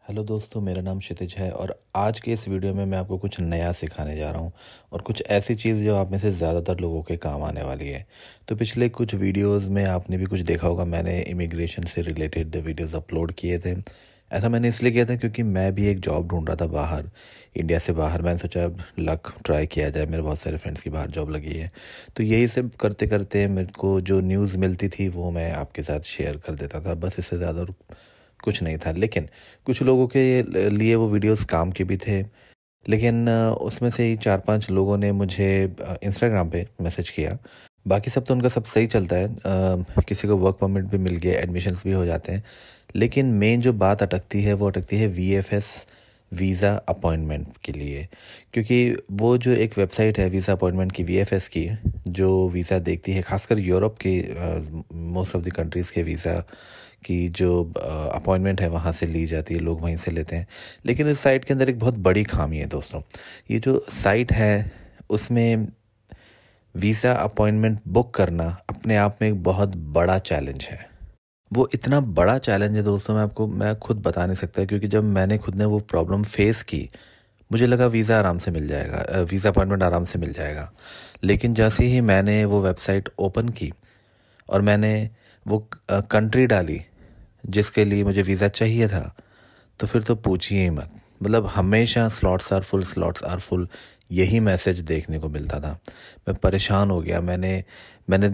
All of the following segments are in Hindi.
हेलो दोस्तों, मेरा नाम क्षितिज है और आज के इस वीडियो में मैं आपको कुछ नया सिखाने जा रहा हूँ और कुछ ऐसी चीज़ जो आप में से ज़्यादातर लोगों के काम आने वाली है। तो पिछले कुछ वीडियोस में आपने भी कुछ देखा होगा, मैंने इमिग्रेशन से रिलेटेड वीडियोस अपलोड किए थे। ऐसा मैंने इसलिए किया था क्योंकि मैं भी एक जॉब ढूंढ रहा था बाहर, इंडिया से बाहर। मैंने सोचा अब लक ट्राई किया जाए, मेरे बहुत सारे फ्रेंड्स की बाहर जॉब लगी है। तो यही सब करते करते मेरे को जो न्यूज़ मिलती थी वो मैं आपके साथ शेयर कर देता था, बस इससे ज़्यादा कुछ नहीं था। लेकिन कुछ लोगों के लिए वो वीडियोस काम के भी थे। लेकिन उसमें से ही 4-5 लोगों ने मुझे इंस्टाग्राम पे मैसेज किया। बाकी सब तो उनका सब सही चलता है, किसी को वर्क परमिट भी मिल गया, एडमिशन्स भी हो जाते हैं। लेकिन मेन जो बात अटकती है वो अटकती है वीएफएस वीज़ा अपॉइंटमेंट के लिए। क्योंकि वो जो एक वेबसाइट है वीज़ा अपॉइंटमेंट की, वीएफएस की, जो वीज़ा देखती है खासकर यूरोप के मोस्ट ऑफ द कंट्रीज़ के वीज़ा की जो अपॉइंटमेंट है वहाँ से ली जाती है, लोग वहीं से लेते हैं। लेकिन इस साइट के अंदर एक बहुत बड़ी खामी है दोस्तों। ये जो साइट है उसमें वीज़ा अपॉइंटमेंट बुक करना अपने आप में एक बहुत बड़ा चैलेंज है। वो इतना बड़ा चैलेंज है दोस्तों, मैं खुद बता नहीं सकता। क्योंकि जब मैंने खुद ने वो प्रॉब्लम फेस की, मुझे लगा वीज़ा आराम से मिल जाएगा, वीज़ा अपॉइंटमेंट आराम से मिल जाएगा। लेकिन जैसे ही मैंने वो वेबसाइट ओपन की और मैंने वो कंट्री डाली जिसके लिए मुझे वीज़ा चाहिए था, तो फिर तो पूछिए ही मत। मतलब हमेशा स्लॉट्स आर फुल यही मैसेज देखने को मिलता था। मैं परेशान हो गया। मैंने मैंने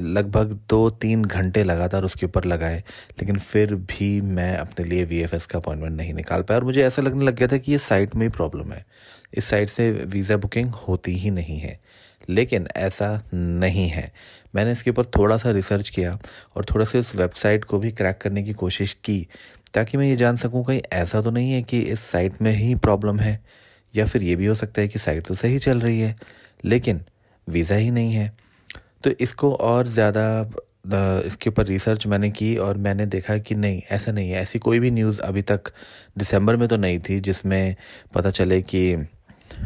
लगभग 2-3 घंटे लगातार उसके ऊपर लगाए, लेकिन फिर भी मैं अपने लिए वीएफएस का अपॉइंटमेंट नहीं निकाल पाया। और मुझे ऐसा लगने लग गया था कि ये साइट में ही प्रॉब्लम है, इस साइट से वीज़ा बुकिंग होती ही नहीं है। लेकिन ऐसा नहीं है। मैंने इसके ऊपर थोड़ा सा रिसर्च किया और थोड़ा सा इस वेबसाइट को भी क्रैक करने की कोशिश की, ताकि मैं ये जान सकूं कहीं ऐसा तो नहीं है कि इस साइट में ही प्रॉब्लम है, या फिर ये भी हो सकता है कि साइट तो सही चल रही है लेकिन वीज़ा ही नहीं है। तो इसको और ज़्यादा इसके ऊपर रिसर्च मैंने की और मैंने देखा कि नहीं, ऐसा नहीं है। ऐसी कोई भी न्यूज़ अभी तक दिसंबर में तो नहीं थी जिसमें पता चले कि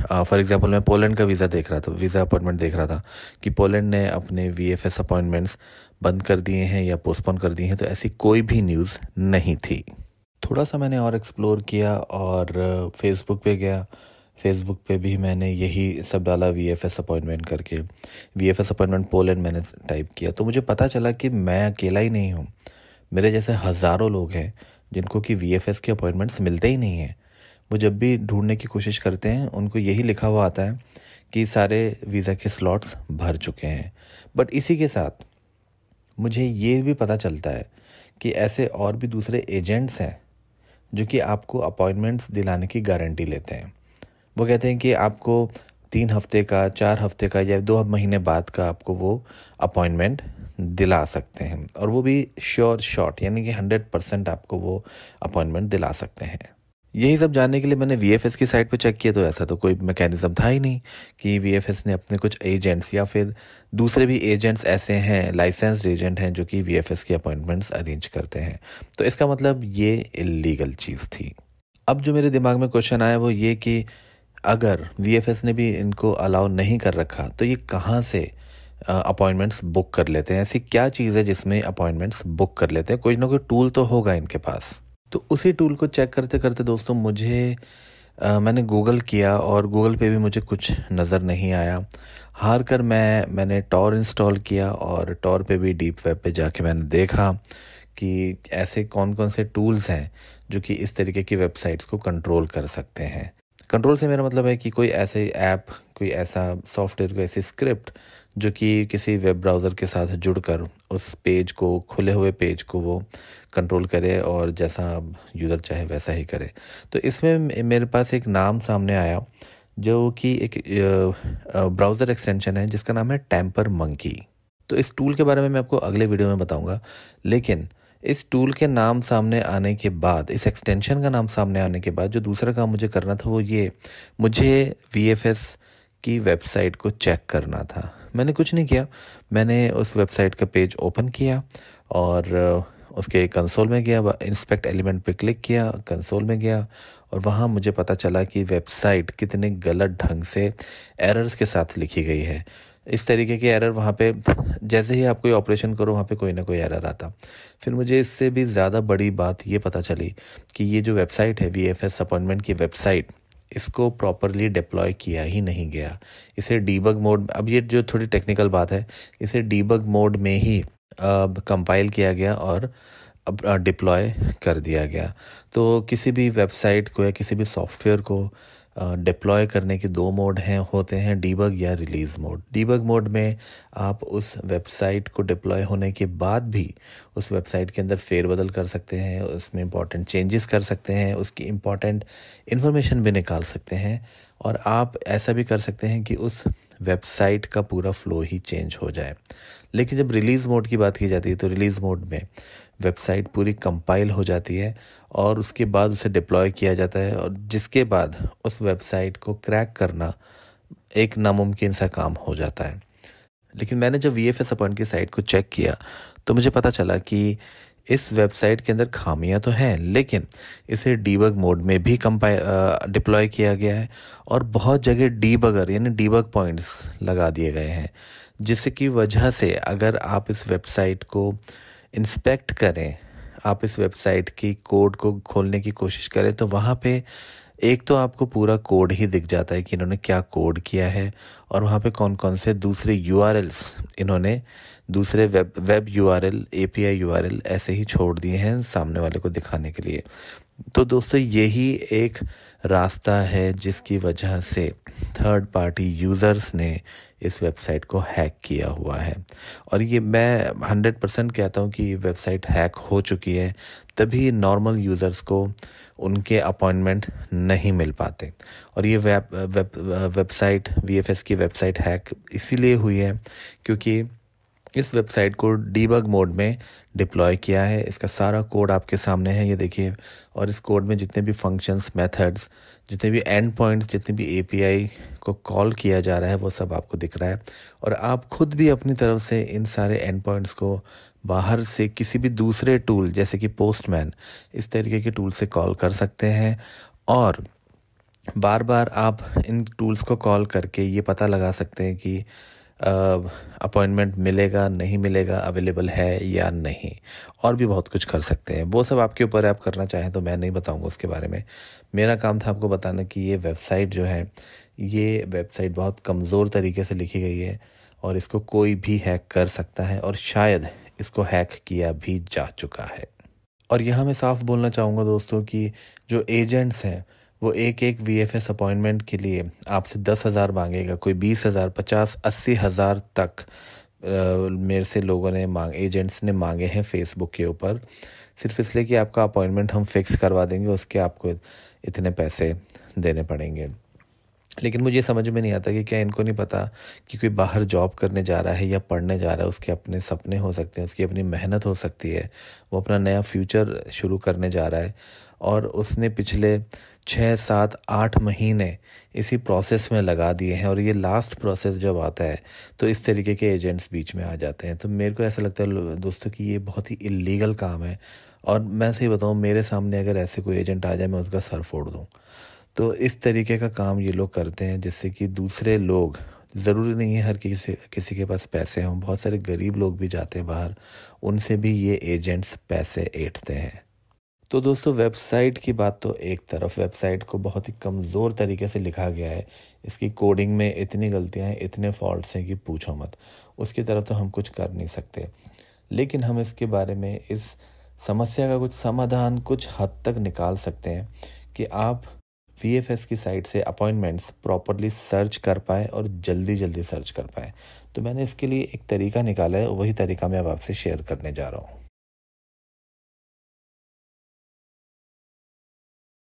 फॉर एग्जांपल मैं पोलैंड का वीज़ा देख रहा था, वीज़ा अपॉइंटमेंट देख रहा था कि पोलैंड ने अपने वीएफएस अपॉइंटमेंट्स बंद कर दिए हैं या पोस्टपोन कर दिए हैं। तो ऐसी कोई भी न्यूज़ नहीं थी। थोड़ा सा मैंने और एक्सप्लोर किया और फेसबुक पे गया। फेसबुक पे भी मैंने यही सब डाला, वीएफएस अपॉइंटमेंट करके, वीएफएस अपॉइंटमेंट पोलैंड मैंने टाइप किया। तो मुझे पता चला कि मैं अकेला ही नहीं हूँ। मेरे जैसे हज़ारों लोग हैं जिनको कि वीएफएस के अपॉइंटमेंट्स मिलते ही नहीं हैं। वो जब भी ढूंढने की कोशिश करते हैं उनको यही लिखा हुआ आता है कि सारे वीज़ा के स्लॉट्स भर चुके हैं। बट इसी के साथ मुझे ये भी पता चलता है कि ऐसे और भी दूसरे एजेंट्स हैं जो कि आपको अपॉइंटमेंट्स दिलाने की गारंटी लेते हैं। वो कहते हैं कि आपको 3 हफ्ते का, 4 हफ्ते का या 2 महीने बाद का आपको वो अपॉइंटमेंट दिला सकते हैं, और वो भी श्योर शॉट, यानी कि 100% आपको वो अपॉइंटमेंट दिला सकते हैं। यही सब जानने के लिए मैंने वीएफएस की साइट पे चेक किया, तो ऐसा तो कोई मैकेनिज्म था ही नहीं कि वीएफएस ने अपने कुछ एजेंट्स या फिर दूसरे भी एजेंट्स ऐसे हैं, लाइसेंस्ड एजेंट हैं जो कि वीएफएस की अपॉइंटमेंट्स अरेंज करते हैं। तो इसका मतलब ये इलीगल चीज़ थी। अब जो मेरे दिमाग में क्वेश्चन आया वो ये कि अगर वीएफएस ने भी इनको अलाउ नहीं कर रखा तो ये कहाँ से अपॉइंटमेंट्स बुक कर लेते हैं? ऐसी क्या चीज़ है जिसमें अपॉइंटमेंट्स बुक कर लेते हैं? कोई ना कोई टूल तो होगा इनके पास। तो उसी टूल को चेक करते करते दोस्तों मैंने गूगल किया और गूगल पे भी मुझे कुछ नज़र नहीं आया। हार कर मैंने टॉर इंस्टॉल किया और टॉर पे भी डीप वेब पे जाके मैंने देखा कि ऐसे कौन कौन से टूल्स हैं जो कि इस तरीके की वेबसाइट्स को कंट्रोल कर सकते हैं। कंट्रोल से मेरा मतलब है कि कोई ऐसे ऐप, कोई ऐसा सॉफ्टवेयर, कोई ऐसी स्क्रिप्ट जो कि किसी वेब ब्राउज़र के साथ जुड़कर उस पेज को, खुले हुए पेज को वो कंट्रोल करे और जैसा यूज़र चाहे वैसा ही करे। तो इसमें मेरे पास एक नाम सामने आया जो कि एक ब्राउज़र एक्सटेंशन है जिसका नाम है टेम्पर मंकी। तो इस टूल के बारे में मैं आपको अगले वीडियो में बताऊंगा। लेकिन इस टूल के नाम सामने आने के बाद, इस एक्सटेंशन का नाम सामने आने के बाद, जो दूसरा काम मुझे करना था वो ये, मुझे वीएफएस की वेबसाइट को चेक करना था। मैंने कुछ नहीं किया, मैंने उस वेबसाइट का पेज ओपन किया और उसके कंसोल में गया, इंस्पेक्ट एलिमेंट पे क्लिक किया, कंसोल में गया और वहाँ मुझे पता चला कि वेबसाइट कितने गलत ढंग से एरर्स के साथ लिखी गई है। इस तरीके के एरर वहाँ पे जैसे ही आप कोई ऑपरेशन करो वहाँ पे कोई ना कोई एरर आता। फिर मुझे इससे भी ज़्यादा बड़ी बात ये पता चली कि ये जो वेबसाइट है VFS अपॉइंटमेंट की वेबसाइट, इसको प्रॉपरली डिप्लॉय किया ही नहीं गया। इसे डीबग मोड, अब ये जो थोड़ी टेक्निकल बात है, इसे डीबग मोड में ही कंपाइल किया गया और अब डिप्लॉय कर दिया गया। तो किसी भी वेबसाइट को या किसी भी सॉफ्टवेयर को डिप्लॉय करने के दो मोड होते हैं, डीबग या रिलीज़ मोड। डीबग मोड में आप उस वेबसाइट को डिप्लॉय होने के बाद भी उस वेबसाइट के अंदर फेरबदल कर सकते हैं, उसमें इंपॉर्टेंट चेंजेस कर सकते हैं, उसकी इंपॉर्टेंट इन्फॉर्मेशन भी निकाल सकते हैं, और आप ऐसा भी कर सकते हैं कि उस वेबसाइट का पूरा फ्लो ही चेंज हो जाए। लेकिन जब रिलीज़ मोड की बात की जाती है तो रिलीज़ मोड में वेबसाइट पूरी कंपाइल हो जाती है और उसके बाद उसे डिप्लॉय किया जाता है, और जिसके बाद उस वेबसाइट को क्रैक करना एक नामुमकिन सा काम हो जाता है। लेकिन मैंने जब VFS अपॉइंट की साइट को चेक किया तो मुझे पता चला कि इस वेबसाइट के अंदर खामियां तो हैं, लेकिन इसे डीबग मोड में भी डिप्लॉय किया गया है और बहुत जगह डीबगर यानी डीबग पॉइंट्स लगा दिए गए हैं, जिसकी वजह से अगर आप इस वेबसाइट को इंस्पेक्ट करें, आप इस वेबसाइट की कोड को खोलने की कोशिश करें, तो वहाँ पे एक तो आपको पूरा कोड ही दिख जाता है कि इन्होंने क्या कोड किया है और वहाँ पे कौन कौन से दूसरे URLs इन्होंने दूसरे वेब URL, API URL ऐसे ही छोड़ दिए हैं सामने वाले को दिखाने के लिए। तो दोस्तों यही एक रास्ता है जिसकी वजह से थर्ड पार्टी यूज़र्स ने इस वेबसाइट को हैक किया हुआ है, और ये मैं 100% कहता हूँ कि वेबसाइट हैक हो चुकी है, तभी नॉर्मल यूज़र्स को उनके अपॉइंटमेंट नहीं मिल पाते। और ये वेबसाइट VFS की वेबसाइट हैक इसीलिए हुई है क्योंकि इस वेबसाइट को डीबग मोड में डिप्लॉय किया है। इसका सारा कोड आपके सामने है, ये देखिए, और इस कोड में जितने भी फंक्शंस, मेथड्स, जितने भी एंड पॉइंट्स, जितने भी API को कॉल किया जा रहा है वो सब आपको दिख रहा है। और आप खुद भी अपनी तरफ से इन सारे एंड पॉइंट्स को बाहर से किसी भी दूसरे टूल जैसे कि पोस्टमैन, इस तरीके के टूल से कॉल कर सकते हैं, और बार बार आप इन टूल्स को कॉल करके ये पता लगा सकते हैं कि अपॉइंटमेंट मिलेगा नहीं मिलेगा, अवेलेबल है या नहीं, और भी बहुत कुछ कर सकते हैं। वो सब आपके ऊपर है, आप करना चाहें तो, मैं नहीं बताऊंगा उसके बारे में। मेरा काम था आपको बताना कि ये वेबसाइट जो है, ये वेबसाइट बहुत कमज़ोर तरीके से लिखी गई है और इसको कोई भी हैक कर सकता है, और शायद इसको हैक किया भी जा चुका है। और यहाँ मैं साफ बोलना चाहूँगा दोस्तों कि जो एजेंट्स हैं वो एक एक VFS अपॉइंटमेंट के लिए आपसे 10,000 मांगेगा, कोई 20,000, 50, 80,000 तक मेरे से लोगों ने एजेंट्स ने मांगे हैं फेसबुक के ऊपर, सिर्फ इसलिए कि आपका अपॉइंटमेंट हम फिक्स करवा देंगे, उसके आपको इतने पैसे देने पड़ेंगे। लेकिन मुझे समझ में नहीं आता कि क्या इनको नहीं पता कि कोई बाहर जॉब करने जा रहा है या पढ़ने जा रहा है, उसके अपने सपने हो सकते हैं, उसकी अपनी मेहनत हो सकती है, वो अपना नया फ्यूचर शुरू करने जा रहा है, और उसने पिछले 6, 7, 8 महीने इसी प्रोसेस में लगा दिए हैं, और ये लास्ट प्रोसेस जब आता है तो इस तरीके के एजेंट्स बीच में आ जाते हैं। तो मेरे को ऐसा लगता है दोस्तों कि ये बहुत ही इलीगल काम है, और मैं सही बताऊँ, मेरे सामने अगर ऐसे कोई एजेंट आ जाए मैं उसका सर फोड़ दूँ। तो इस तरीके का काम ये लोग करते हैं जिससे कि दूसरे लोग, ज़रूरी नहीं है हर किसी के पास पैसे हों, बहुत सारे गरीब लोग भी जाते हैं बाहर, उनसे भी ये एजेंट्स पैसे ऐंठते हैं। तो दोस्तों वेबसाइट की बात तो एक तरफ, वेबसाइट को बहुत ही कमज़ोर तरीके से लिखा गया है, इसकी कोडिंग में इतनी गलतियां हैं, इतने फॉल्ट्स हैं कि पूछो मत, उसकी तरफ तो हम कुछ कर नहीं सकते। लेकिन हम इसके बारे में, इस समस्या का कुछ समाधान कुछ हद तक निकाल सकते हैं कि आप VFS की साइट से अपॉइंटमेंट्स प्रॉपरली सर्च कर पाए और जल्दी सर्च कर पाए। तो मैंने इसके लिए एक तरीका निकाला है, वही तरीका मैं अब आपसे शेयर करने जा रहा हूँ।